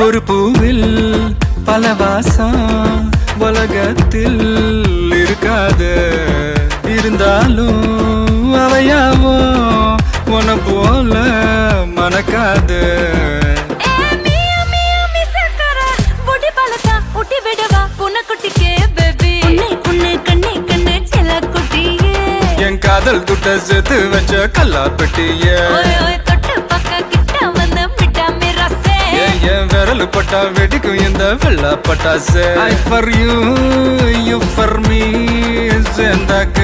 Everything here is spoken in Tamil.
ஒரு பூவில் பல வாசம் உலகத்தில் இருக்காது, இருந்தாலும் அவையாவோ உன போல மணக்காது. என் காதல் துட்ட சேர்த்து வச்ச கல்லா பெட்டிய என் விரல் பட்டா வெடிக்கும் இந்த வெள்ளா பட்டாசு. I for you, you for me, சேர்ந்தாக்க